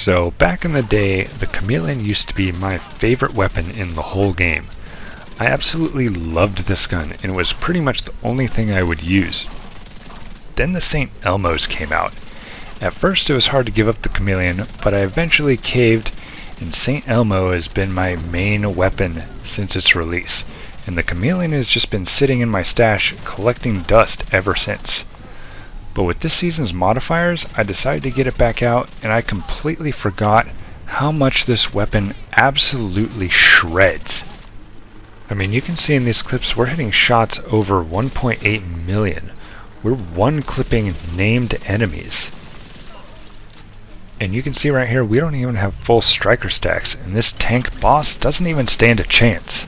So back in the day, the Chameleon used to be my favorite weapon in the whole game. I absolutely loved this gun, and it was pretty much the only thing I would use. Then the St. Elmo's came out. At first it was hard to give up the Chameleon, but I eventually caved, and St. Elmo has been my main weapon since its release, and the Chameleon has just been sitting in my stash collecting dust ever since. But with this season's modifiers, I decided to get it back out, and I completely forgot how much this weapon absolutely shreds. I mean, you can see in these clips we're hitting shots over 1.8 million. We're one-clipping named enemies. And you can see right here, we don't even have full striker stacks, and this tank boss doesn't even stand a chance.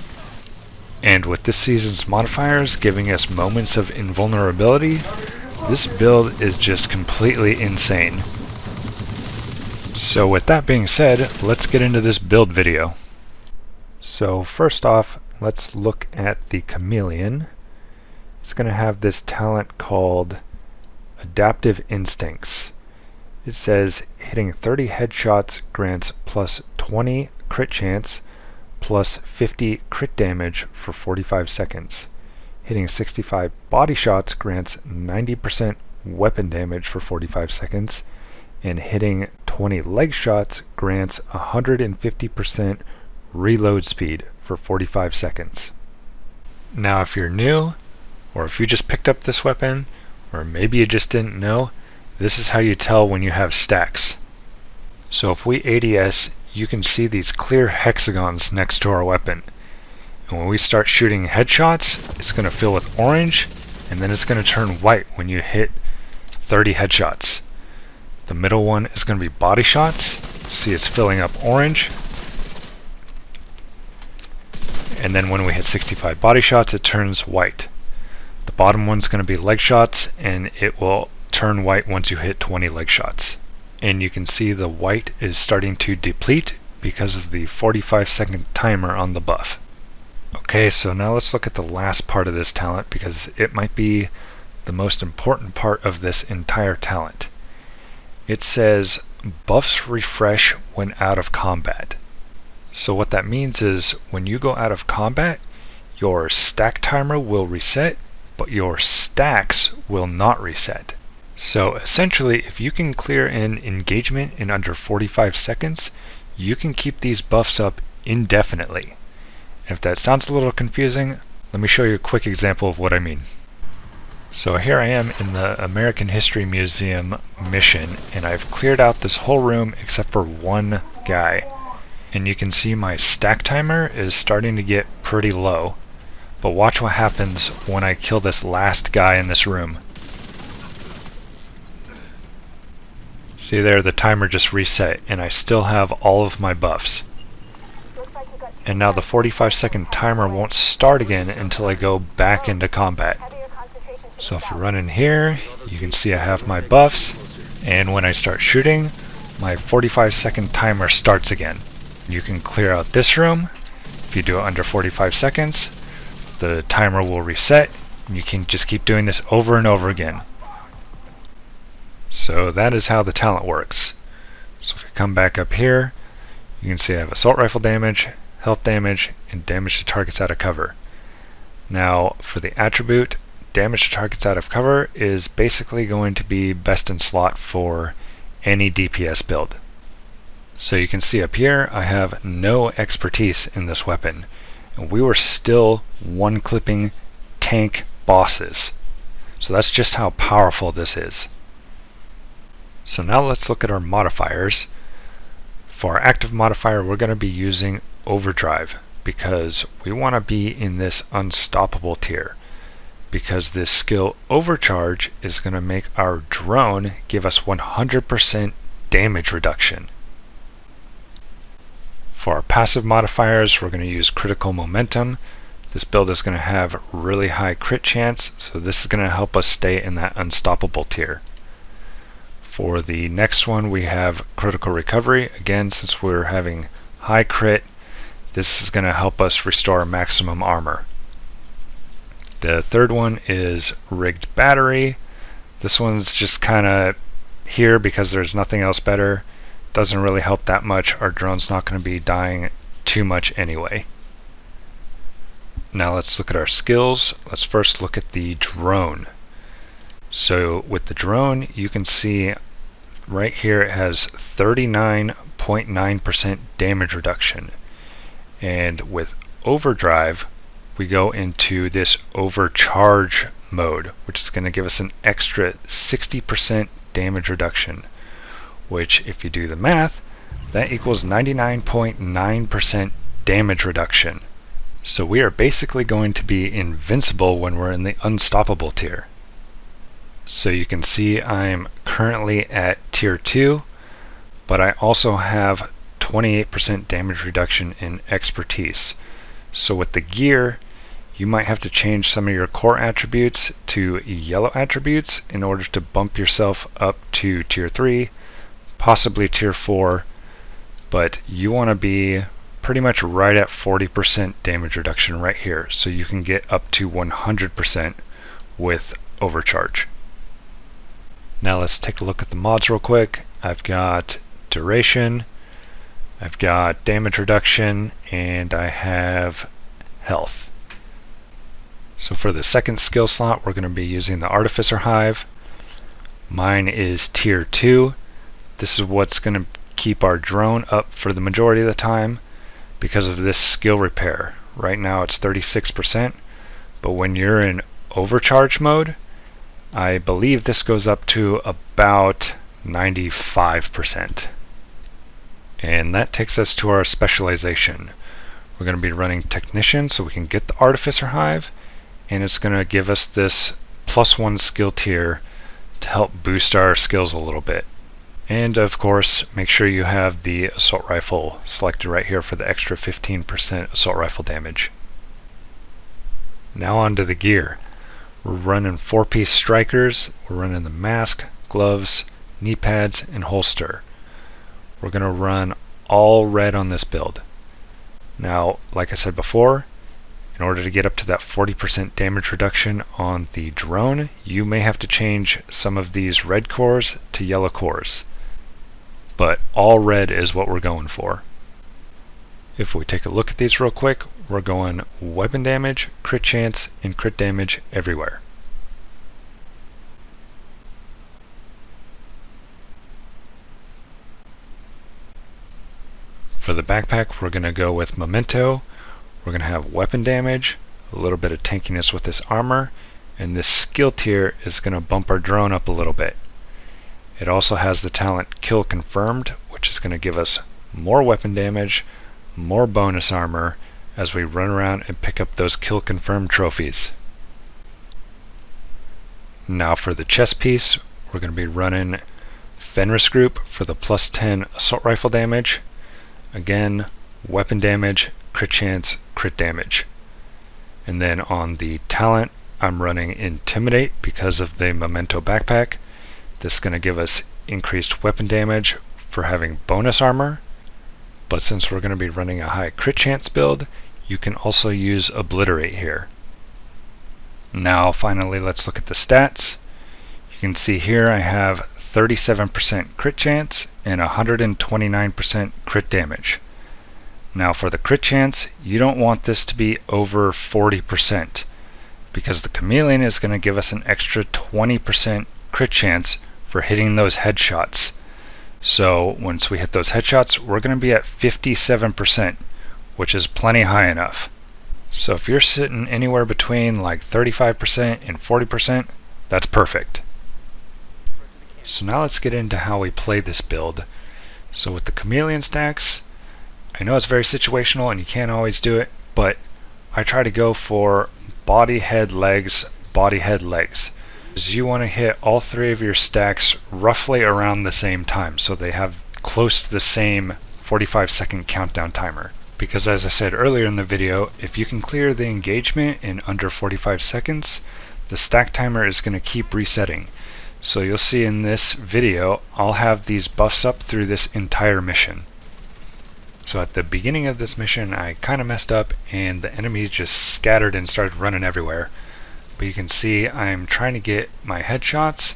And with this season's modifiers giving us moments of invulnerability, this build is just completely insane. So with that being said, let's get into this build video. So first off, let's look at the Chameleon. It's going to have this talent called Adaptive Instincts. It says hitting 30 headshots grants plus 20 crit chance, plus 50 crit damage for 45 seconds. Hitting 65 body shots grants 90% weapon damage for 45 seconds, and hitting 20 leg shots grants 150% reload speed for 45 seconds. Now if you're new, or if you just picked up this weapon, or maybe you just didn't know, this is how you tell when you have stacks. So if we ADS, you can see these clear hexagons next to our weapon. And when we start shooting headshots, it's going to fill with orange, and then it's going to turn white when you hit 30 headshots. The middle one is going to be body shots. See, it's filling up orange. And then when we hit 65 body shots, it turns white. The bottom one's going to be leg shots, and it will turn white once you hit 20 leg shots. And you can see the white is starting to deplete because of the 45-second timer on the buff. Okay, so now let's look at the last part of this talent, because it might be the most important part of this entire talent. It says buffs refresh when out of combat. So what that means is when you go out of combat, your stack timer will reset, but your stacks will not reset. So essentially, if you can clear an engagement in under 45 seconds, you can keep these buffs up indefinitely. If that sounds a little confusing, let me show you a quick example of what I mean. So here I am in the American History Museum mission, and I've cleared out this whole room except for one guy. And you can see my stack timer is starting to get pretty low. But watch what happens when I kill this last guy in this room. See there, the timer just reset, and I still have all of my buffs. And now the 45-second timer won't start again until I go back into combat. So if you run in here, you can see I have my buffs, and when I start shooting, my 45-second timer starts again. You can clear out this room. If you do it under 45 seconds, the timer will reset, and you can just keep doing this over and over again. So that is how the talent works. So if you come back up here, you can see I have assault rifle damage, health damage, and damage to targets out of cover. Now for the attribute, damage to targets out of cover is basically going to be best in slot for any DPS build. So you can see up here I have no expertise in this weapon, and we were still one-clipping tank bosses. So that's just how powerful this is. So now let's look at our modifiers. For our active modifier, we're going to be using Overdrive, because we want to be in this unstoppable tier, because this skill Overcharge is going to make our drone give us 100% damage reduction. For our passive modifiers, we're going to use Critical Momentum. This build is going to have really high crit chance, so this is going to help us stay in that unstoppable tier. For the next one, we have Critical Recovery. Again, since we're having high crit, this is going to help us restore maximum armor. The third one is Rigged Battery. This one's just kind of here because there's nothing else better. doesn't really help that much. Our drone's not going to be dying too much anyway. Now let's look at our skills. Let's first look at the drone. So with the drone, you can see right here it has 39.9% damage reduction. And with overdrive, we go into this overcharge mode, which is going to give us an extra 60% damage reduction, which if you do the math, that equals 99.9% damage reduction. So we are basically going to be invincible when we're in the unstoppable tier. So you can see I'm currently at tier 2, but I also have 28% damage reduction in expertise. So with the gear, you might have to change some of your core attributes to yellow attributes in order to bump yourself up to tier 3, possibly tier 4, but you want to be pretty much right at 40% damage reduction right here, so you can get up to 100% with overcharge. Now let's take a look at the mods real quick. I've got duration, I've got damage reduction, and I have health. So for the second skill slot, we're going to be using the Artificer Hive. Mine is tier 2. This is what's going to keep our drone up for the majority of the time because of this skill repair. Right now it's 36%, but when you're in overcharge mode, I believe this goes up to about 95%. And that takes us to our specialization. We're going to be running Technician so we can get the Artificer Hive, and it's going to give us this +1 skill tier to help boost our skills a little bit. And of course, make sure you have the assault rifle selected right here for the extra 15% assault rifle damage. Now on to the gear. We're running 4-piece strikers, we're running the mask, gloves, knee pads, and holster. We're going to run all red on this build. Now, like I said before, in order to get up to that 40% damage reduction on the drone, you may have to change some of these red cores to yellow cores. But all red is what we're going for. If we take a look at these real quick, we're going weapon damage, crit chance, and crit damage everywhere. For the backpack, we're going to go with Memento. We're going to have weapon damage, a little bit of tankiness with this armor, and this skill tier is going to bump our drone up a little bit. It also has the talent Kill Confirmed, which is going to give us more weapon damage, more bonus armor as we run around and pick up those Kill Confirmed trophies. Now for the chest piece, we're going to be running Fenris Group for the +10 assault rifle damage. Again, weapon damage, crit chance, crit damage. And then on the talent, I'm running Intimidate because of the Memento backpack. This is going to give us increased weapon damage for having bonus armor. But since we're going to be running a high crit chance build, you can also use Obliterate here. Now finally, let's look at the stats. You can see here I have 37% crit chance and 129% crit damage. Now for the crit chance, you don't want this to be over 40% because the Chameleon is going to give us an extra 20% crit chance for hitting those headshots. So once we hit those headshots, we're going to be at 57%, which is plenty high enough. So if you're sitting anywhere between like 35% and 40%, that's perfect. So now let's get into how we play this build. So with the Chameleon stacks, I know it's very situational and you can't always do it, but I try to go for body, head, legs, body, head, legs. You want to hit all 3 of your stacks roughly around the same time, so they have close to the same 45-second countdown timer. Because as I said earlier in the video, if you can clear the engagement in under 45 seconds, the stack timer is going to keep resetting. So you'll see in this video, I'll have these buffs up through this entire mission. So at the beginning of this mission, I kind of messed up and the enemies just scattered and started running everywhere. But you can see I'm trying to get my headshots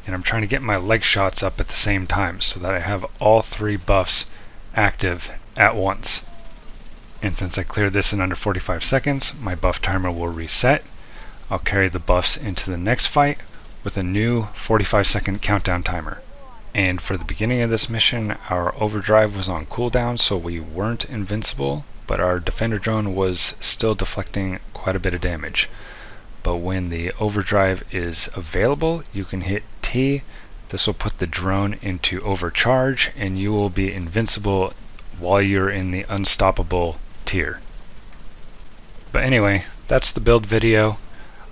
and I'm trying to get my leg shots up at the same time so that I have all 3 buffs active at once. And since I cleared this in under 45 seconds, my buff timer will reset. I'll carry the buffs into the next fight with a new 45-second countdown timer. And for the beginning of this mission, our overdrive was on cooldown, so we weren't invincible, but our defender drone was still deflecting quite a bit of damage. But when the overdrive is available, you can hit T. This will put the drone into overcharge, and you will be invincible while you're in the unstoppable tier. But anyway, that's the build video.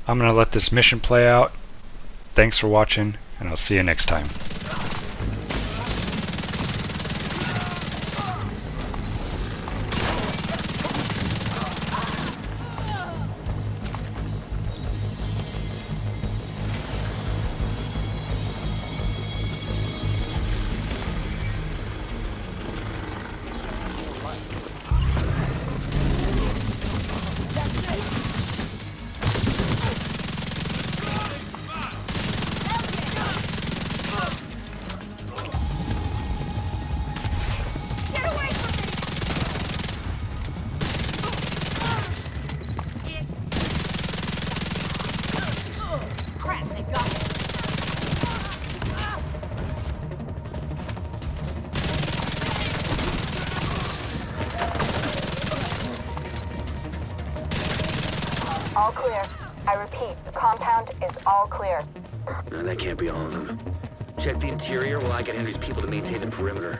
I'm going to let this mission play out. Thanks for watching, and I'll see you next time. All clear. I repeat, the compound is all clear. No, that can't be all of them. Check the interior while I get Henry's people to maintain the perimeter.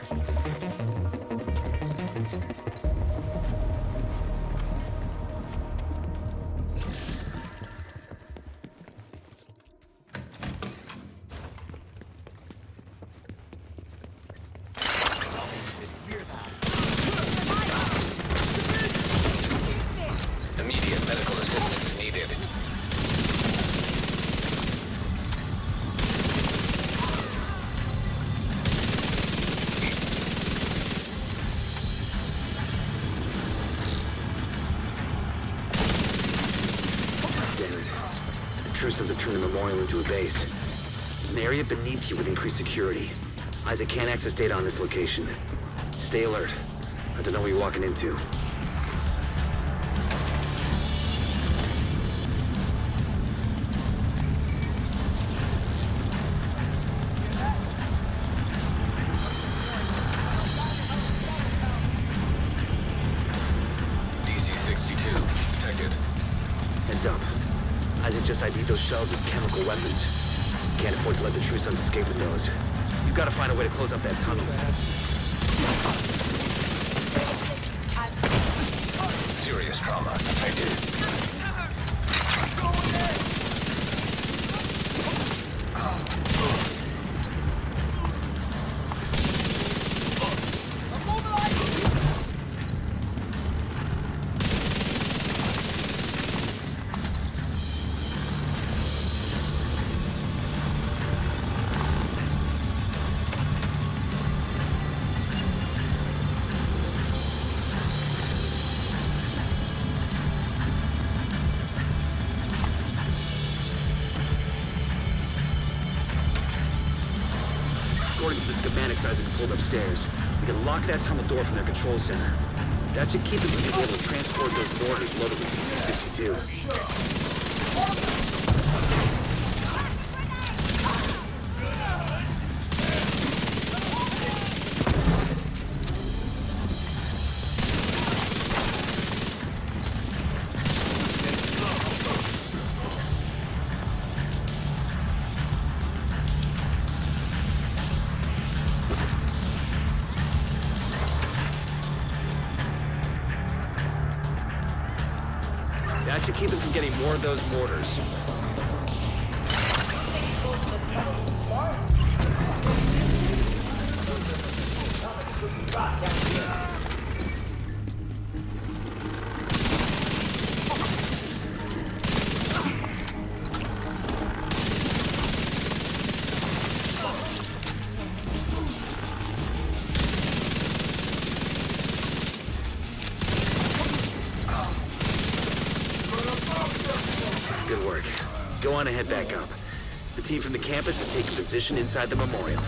Immediate medical assistance needed. Damn it. The Trusons have turned the memorial into a base. There's an area beneath you with increased security. Isaac can't access data on this location. Stay alert. Hard to know what you're walking into. DC-62 detected. Heads up. Isaac just ID'd those shells as chemical weapons. Can't afford to let the Trusons escape with those. You've got to find a way to close up that tunnel. Serious trauma detected. According to the schematics Isaac pulled upstairs, we can lock that tunnel door from their control center. That should keep them from being able to transport those mortars loaded with DC-62. That should keep them from getting more of those mortars. Good work. Go on and head back up. The team from the campus has taken position inside the memorial.